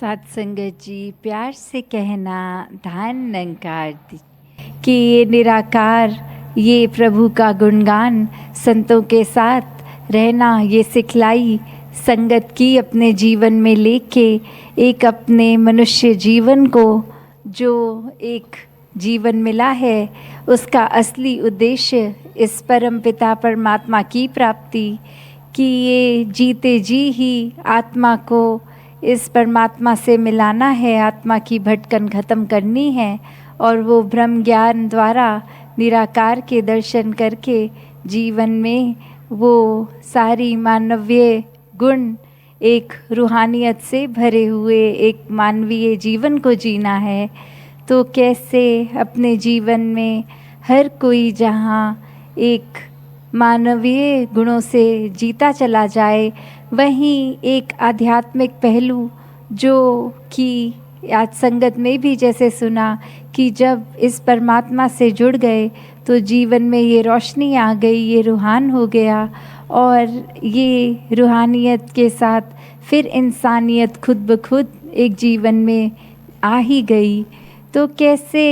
सात संगत जी प्यार से कहना धान निरंकार कि ये निराकार, ये प्रभु का गुणगान संतों के साथ रहना, ये सिखलाई संगत की अपने जीवन में लेके एक अपने मनुष्य जीवन को जो एक जीवन मिला है उसका असली उद्देश्य इस परम पिता परमात्मा की प्राप्ति, कि ये जीते जी ही आत्मा को इस परमात्मा से मिलाना है, आत्मा की भटकन खत्म करनी है और वो ब्रह्म ज्ञान द्वारा निराकार के दर्शन करके जीवन में वो सारी मानवीय गुण एक रूहानियत से भरे हुए एक मानवीय जीवन को जीना है। तो कैसे अपने जीवन में हर कोई जहाँ एक मानवीय गुणों से जीता चला जाए, वहीं एक आध्यात्मिक पहलू जो कि आज संगत में भी जैसे सुना कि जब इस परमात्मा से जुड़ गए तो जीवन में ये रोशनी आ गई, ये रूहान हो गया और ये रूहानियत के साथ फिर इंसानियत खुद ब खुद एक जीवन में आ ही गई। तो कैसे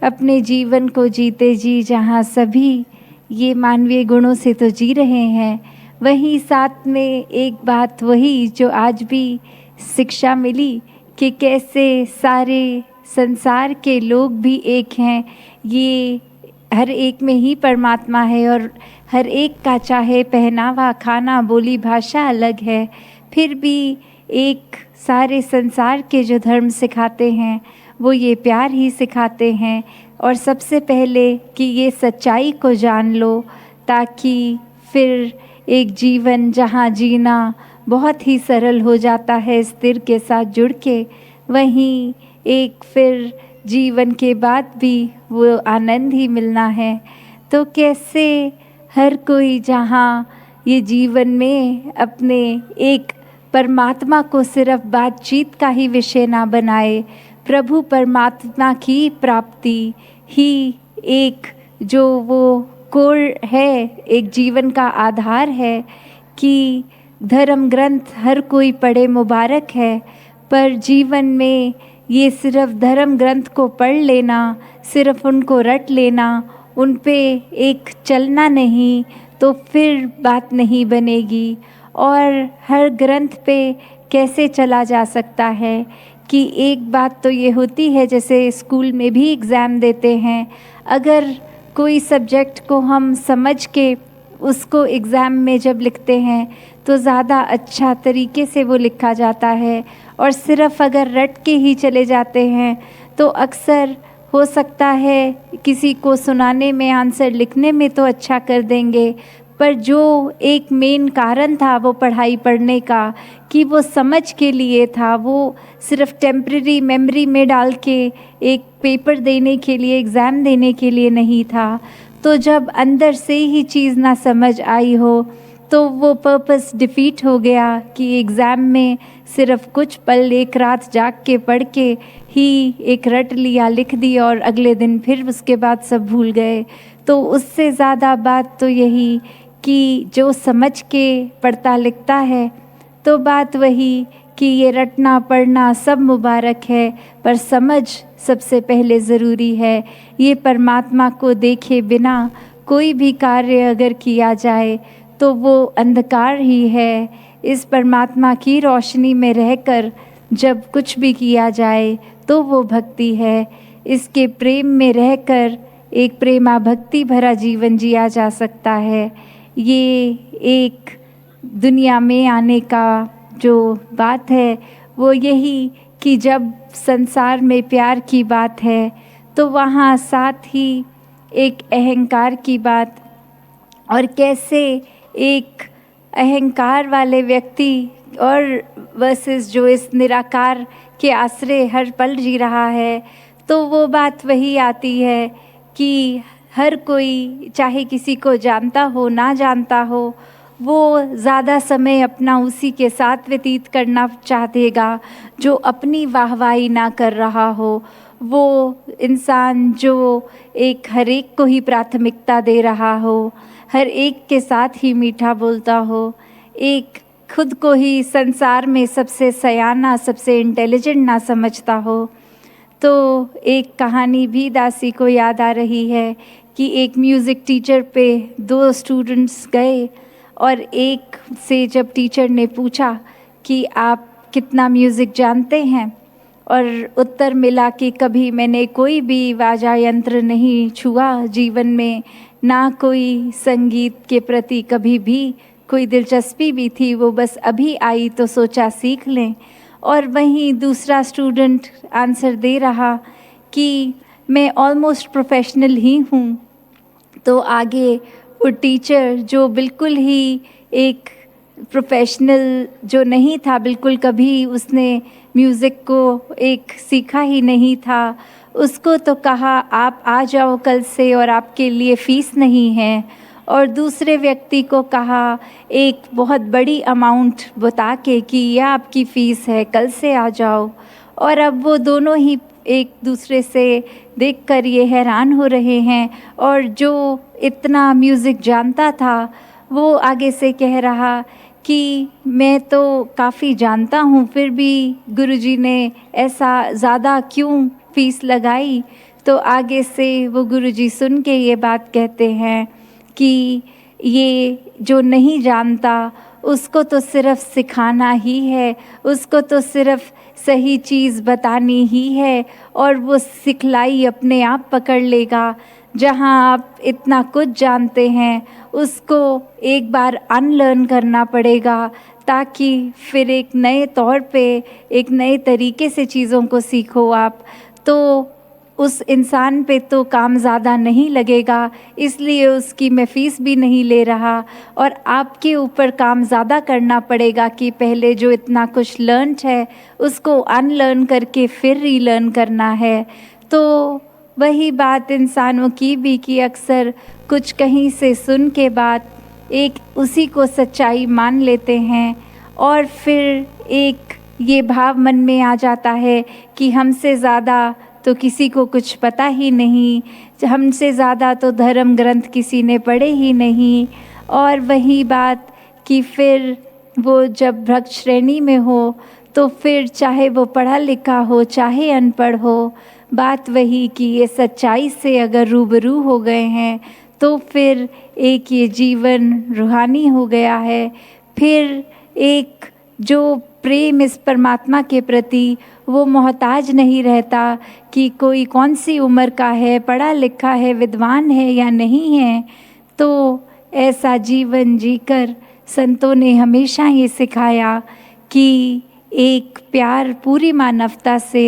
अपने जीवन को जीते जी जहाँ सभी ये मानवीय गुणों से तो जी रहे हैं, वहीं साथ में एक बात वही जो आज भी शिक्षा मिली कि कैसे सारे संसार के लोग भी एक हैं, ये हर एक में ही परमात्मा है और हर एक का चाहे पहनावा खाना बोली भाषा अलग है, फिर भी एक सारे संसार के जो धर्म सिखाते हैं वो ये प्यार ही सिखाते हैं। और सबसे पहले कि ये सच्चाई को जान लो ताकि फिर एक जीवन जहाँ जीना बहुत ही सरल हो जाता है स्थिर के साथ जुड़ के, वहीं एक फिर जीवन के बाद भी वो आनंद ही मिलना है। तो कैसे हर कोई जहाँ ये जीवन में अपने एक परमात्मा को सिर्फ बातचीत का ही विषय ना बनाए, प्रभु परमात्मा की प्राप्ति ही एक जो वो कोर है, एक जीवन का आधार है कि धर्म ग्रंथ हर कोई पढ़े मुबारक है, पर जीवन में ये सिर्फ धर्म ग्रंथ को पढ़ लेना, सिर्फ उनको रट लेना, उन पे एक चलना नहीं तो फिर बात नहीं बनेगी। और हर ग्रंथ पे कैसे चला जा सकता है कि एक बात तो ये होती है जैसे स्कूल में भी एग्ज़ाम देते हैं, अगर कोई सब्जेक्ट को हम समझ के उसको एग्ज़ाम में जब लिखते हैं तो ज़्यादा अच्छा तरीके से वो लिखा जाता है, और सिर्फ अगर रट के ही चले जाते हैं तो अक्सर हो सकता है किसी को सुनाने में आंसर लिखने में तो अच्छा कर देंगे, पर जो एक मेन कारण था वो पढ़ाई पढ़ने का कि वो समझ के लिए था, वो सिर्फ टेम्परेरी मेमोरी में डाल के एक पेपर देने के लिए एग्ज़ाम देने के लिए नहीं था। तो जब अंदर से ही चीज़ ना समझ आई हो तो वो पर्पस डिफीट हो गया कि एग्ज़ाम में सिर्फ कुछ पल एक रात जाग के पढ़ के ही एक रट लिया, लिख दी और अगले दिन फिर उसके बाद सब भूल गए। तो उससे ज़्यादा बात तो यही कि जो समझ के पढ़ता लिखता है तो बात वही कि ये रटना पढ़ना सब मुबारक है, पर समझ सबसे पहले ज़रूरी है। ये परमात्मा को देखे बिना कोई भी कार्य अगर किया जाए तो वो अंधकार ही है। इस परमात्मा की रोशनी में रहकर जब कुछ भी किया जाए तो वो भक्ति है। इसके प्रेम में रहकर एक प्रेमा भक्ति भरा जीवन जिया जा सकता है। ये एक दुनिया में आने का जो बात है वो यही कि जब संसार में प्यार की बात है तो वहाँ साथ ही एक अहंकार की बात, और कैसे एक अहंकार वाले व्यक्ति और वर्सेस जो इस निराकार के आश्रय हर पल जी रहा है, तो वो बात वही आती है कि हर कोई चाहे किसी को जानता हो ना जानता हो, वो ज़्यादा समय अपना उसी के साथ व्यतीत करना चाहेगा जो अपनी वाहवाही ना कर रहा हो। वो इंसान जो एक हर एक को ही प्राथमिकता दे रहा हो, हर एक के साथ ही मीठा बोलता हो, एक खुद को ही संसार में सबसे सयाना, सबसे इंटेलिजेंट ना समझता हो। तो एक कहानी भी दासी को याद आ रही है कि एक म्यूज़िक टीचर पे 2 स्टूडेंट्स गए और एक से जब टीचर ने पूछा कि आप कितना म्यूज़िक जानते हैं, और उत्तर मिला कि कभी मैंने कोई भी वाजा यंत्र नहीं छुआ जीवन में, ना कोई संगीत के प्रति कभी भी कोई दिलचस्पी भी थी, वो बस अभी आई तो सोचा सीख लें। और वहीं दूसरा स्टूडेंट आंसर दे रहा कि मैं ऑलमोस्ट प्रोफेशनल ही हूँ। तो आगे वो टीचर जो बिल्कुल ही एक प्रोफेशनल जो नहीं था, बिल्कुल कभी उसने म्यूज़िक को एक सीखा ही नहीं था, उसको तो कहा आप आ जाओ कल से और आपके लिए फ़ीस नहीं है। और दूसरे व्यक्ति को कहा एक बहुत बड़ी अमाउंट बता के कि यह आपकी फ़ीस है, कल से आ जाओ। और अब वो दोनों ही एक दूसरे से देखकर ये हैरान हो रहे हैं, और जो इतना म्यूज़िक जानता था वो आगे से कह रहा कि मैं तो काफ़ी जानता हूँ, फिर भी गुरुजी ने ऐसा ज़्यादा क्यों फ़ीस लगाई। तो आगे से वो गुरुजी सुन के ये बात कहते हैं कि ये जो नहीं जानता उसको तो सिर्फ़ सिखाना ही है, उसको तो सिर्फ़ सही चीज़ बतानी ही है, और वो सिखलाई अपने आप पकड़ लेगा। जहाँ आप इतना कुछ जानते हैं उसको एक बार अनलर्न करना पड़ेगा, ताकि फिर एक नए तौर पे, एक नए तरीके से चीज़ों को सीखो आप। तो उस इंसान पे तो काम ज़्यादा नहीं लगेगा, इसलिए उसकी मैं फ़ीस भी नहीं ले रहा, और आपके ऊपर काम ज़्यादा करना पड़ेगा कि पहले जो इतना कुछ लर्न्ड है उसको अनलर्न करके फिर रीलर्न करना है। तो वही बात इंसानों की भी कि अक्सर कुछ कहीं से सुन के बात एक उसी को सच्चाई मान लेते हैं, और फिर एक ये भाव मन में आ जाता है कि हमसे ज़्यादा तो किसी को कुछ पता ही नहीं, हमसे ज़्यादा तो धर्म ग्रंथ किसी ने पढ़े ही नहीं। और वही बात कि फिर वो जब भ्रष्ट श्रेणी में हो तो फिर चाहे वो पढ़ा लिखा हो चाहे अनपढ़ हो, बात वही कि ये सच्चाई से अगर रूबरू हो गए हैं तो फिर एक ये जीवन रूहानी हो गया है। फिर एक जो प्रेम इस परमात्मा के प्रति, वो मोहताज नहीं रहता कि कोई कौन सी उम्र का है, पढ़ा लिखा है, विद्वान है या नहीं है। तो ऐसा जीवन जीकर संतों ने हमेशा ये सिखाया कि एक प्यार पूरी मानवता से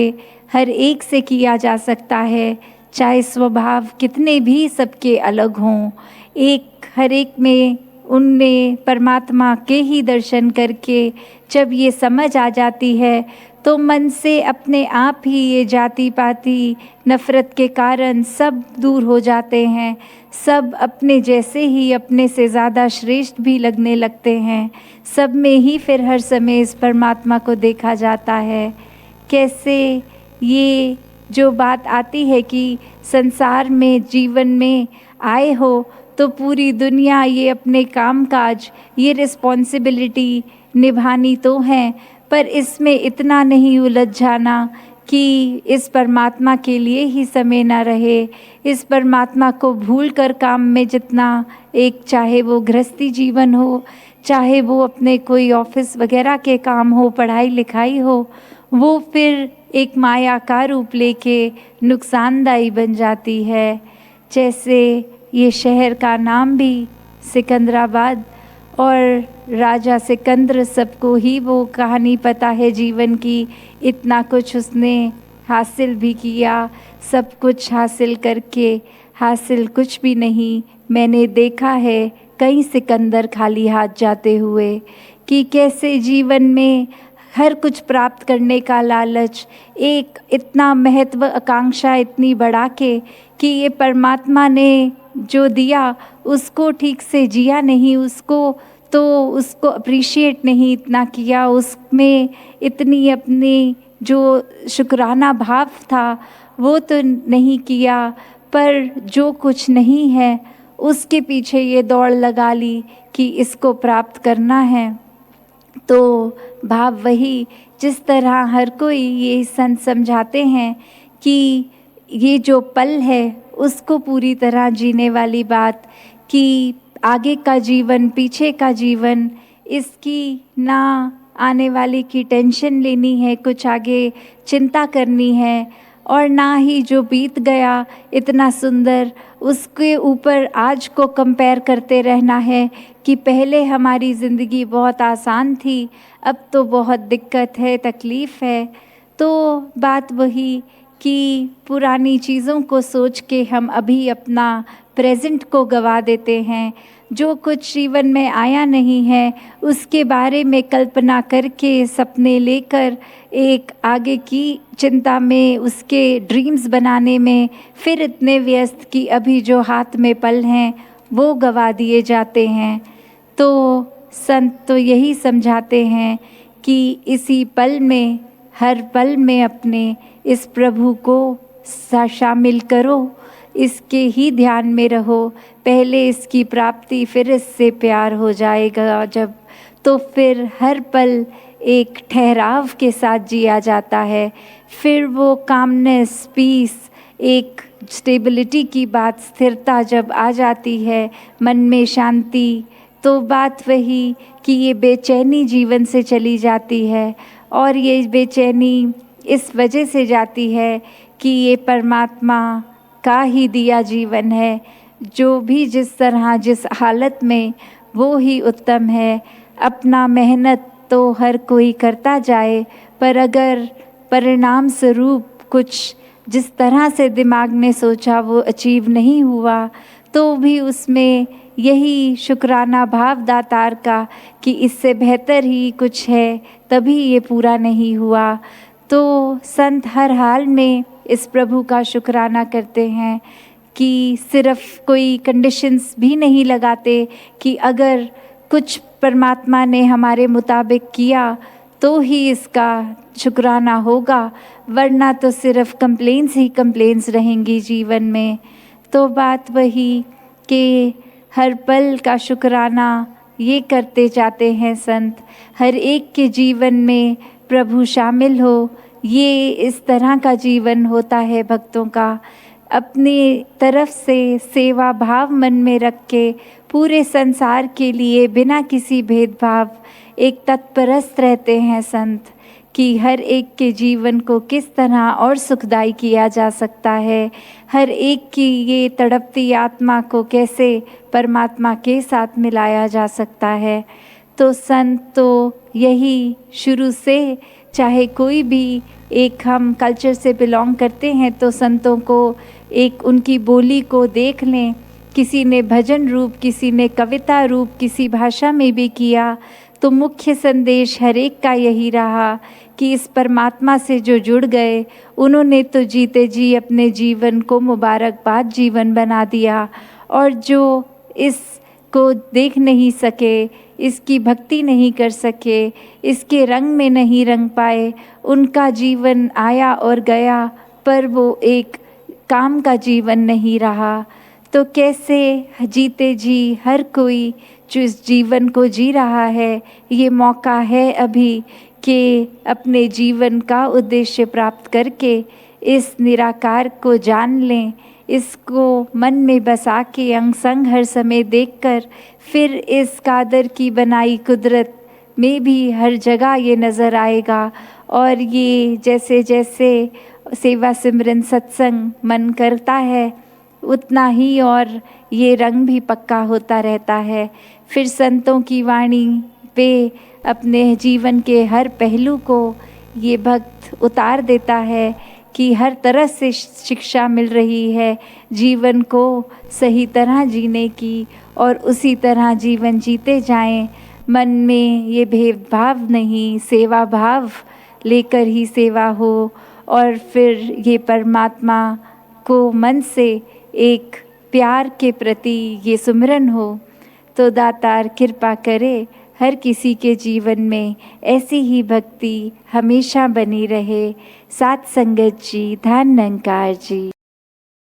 हर एक से किया जा सकता है, चाहे स्वभाव कितने भी सबके अलग हों। एक हर एक में उनमें परमात्मा के ही दर्शन करके जब ये समझ आ जाती है तो मन से अपने आप ही ये जाति पाति नफ़रत के कारण सब दूर हो जाते हैं। सब अपने जैसे ही अपने से ज़्यादा श्रेष्ठ भी लगने लगते हैं। सब में ही फिर हर समय इस परमात्मा को देखा जाता है। कैसे ये जो बात आती है कि संसार में जीवन में आए हो तो पूरी दुनिया ये अपने कामकाज, ये रिस्पॉन्सिबिलिटी निभानी तो है, पर इसमें इतना नहीं उलझ जाना कि इस परमात्मा के लिए ही समय ना रहे। इस परमात्मा को भूल कर काम में जितना एक, चाहे वो गृहस्थी जीवन हो, चाहे वो अपने कोई ऑफिस वगैरह के काम हो, पढ़ाई लिखाई हो, वो फिर एक माया का रूप लेके नुकसानदायी बन जाती है। जैसे ये शहर का नाम भी सिकंदराबाद, और राजा सिकंदर, सबको ही वो कहानी पता है जीवन की। इतना कुछ उसने हासिल भी किया, सब कुछ हासिल करके हासिल कुछ भी नहीं। मैंने देखा है कई सिकंदर खाली हाथ जाते हुए, कि कैसे जीवन में हर कुछ प्राप्त करने का लालच, एक इतना महत्व आकांक्षा इतनी बढ़ा के कि ये परमात्मा ने जो दिया उसको ठीक से जिया नहीं, उसको अप्रिशिएट नहीं इतना किया, उसमें इतनी अपनी जो शुक्राना भाव था वो तो नहीं किया। पर जो कुछ नहीं है उसके पीछे ये दौड़ लगा ली कि इसको प्राप्त करना है। तो भाव वही, जिस तरह हर कोई ये संत समझाते हैं कि ये जो पल है उसको पूरी तरह जीने वाली बात, कि आगे का जीवन पीछे का जीवन, इसकी ना आने वाली की टेंशन लेनी है, कुछ आगे चिंता करनी है, और ना ही जो बीत गया इतना सुंदर उसके ऊपर आज को कंपेयर करते रहना है कि पहले हमारी ज़िंदगी बहुत आसान थी, अब तो बहुत दिक्कत है, तकलीफ़ है। तो बात वही कि पुरानी चीज़ों को सोच के हम अभी अपना प्रेजेंट को गवा देते हैं। जो कुछ जीवन में आया नहीं है उसके बारे में कल्पना करके, सपने लेकर एक आगे की चिंता में, उसके ड्रीम्स बनाने में फिर इतने व्यस्त कि अभी जो हाथ में पल हैं वो गवा दिए जाते हैं। तो संत तो यही समझाते हैं कि इसी पल में, हर पल में अपने इस प्रभु को शामिल करो, इसके ही ध्यान में रहो। पहले इसकी प्राप्ति, फिर इससे प्यार हो जाएगा जब, तो फिर हर पल एक ठहराव के साथ जिया जाता है। फिर वो कामनेस, पीस, एक स्टेबिलिटी की बात, स्थिरता जब आ जाती है, मन में शांति, तो बात वही कि ये बेचैनी जीवन से चली जाती है। और ये बेचैनी इस वजह से जाती है कि ये परमात्मा का ही दिया जीवन है। जो भी जिस तरह जिस हालत में, वो ही उत्तम है। अपना मेहनत तो हर कोई करता जाए, पर अगर परिणाम स्वरूप कुछ जिस तरह से दिमाग ने सोचा वो अचीव नहीं हुआ, तो भी उसमें यही शुक्राना भाव दातार का कि इससे बेहतर ही कुछ है, तभी ये पूरा नहीं हुआ। तो संत हर हाल में इस प्रभु का शुक्राना करते हैं कि सिर्फ कोई कंडीशंस भी नहीं लगाते कि अगर कुछ परमात्मा ने हमारे मुताबिक किया तो ही इसका शुक्राना होगा, वरना तो सिर्फ कंप्लेंट्स ही कंप्लेंट्स रहेंगी जीवन में। तो बात वही कि हर पल का शुक्राना ये करते जाते हैं संत। हर एक के जीवन में प्रभु शामिल हो, ये इस तरह का जीवन होता है भक्तों का। अपनी तरफ से सेवा भाव मन में रख के पूरे संसार के लिए बिना किसी भेदभाव एक तत्परस्त रहते हैं संत, कि हर एक के जीवन को किस तरह और सुखदायी किया जा सकता है, हर एक की ये तड़पती आत्मा को कैसे परमात्मा के साथ मिलाया जा सकता है। तो संत तो यही शुरू से, चाहे कोई भी एक हम कल्चर से बिलोंग करते हैं तो संतों को एक उनकी बोली को देख लें, किसी ने भजन रूप, किसी ने कविता रूप, किसी भाषा में भी किया, तो मुख्य संदेश हर एक का यही रहा कि इस परमात्मा से जो जुड़ गए उन्होंने तो जीते जी अपने जीवन को मुबारकबाद जीवन बना दिया, और जो इसको देख नहीं सके, इसकी भक्ति नहीं कर सके, इसके रंग में नहीं रंग पाए, उनका जीवन आया और गया, पर वो एक काम का जीवन नहीं रहा। तो कैसे जीते जी हर कोई जो इस जीवन को जी रहा है, ये मौका है अभी कि अपने जीवन का उद्देश्य प्राप्त करके इस निराकार को जान लें, इसको मन में बसा के अंग संग हर समय देखकर, फिर इस कादर की बनाई कुदरत में भी हर जगह ये नज़र आएगा। और ये जैसे जैसे सेवा सिमरन सत्संग मन करता है उतना ही और ये रंग भी पक्का होता रहता है। फिर संतों की वाणी पे अपने जीवन के हर पहलू को ये भक्त उतार देता है कि हर तरह से शिक्षा मिल रही है जीवन को सही तरह जीने की, और उसी तरह जीवन जीते जाएं। मन में ये भेदभाव नहीं, सेवा भाव लेकर ही सेवा हो, और फिर ये परमात्मा को मन से एक प्यार के प्रति ये सुमिरन हो। तो दातार कृपा करे हर किसी के जीवन में ऐसी ही भक्ति हमेशा बनी रहे। साथ संगत जी, धन निरंकार जी।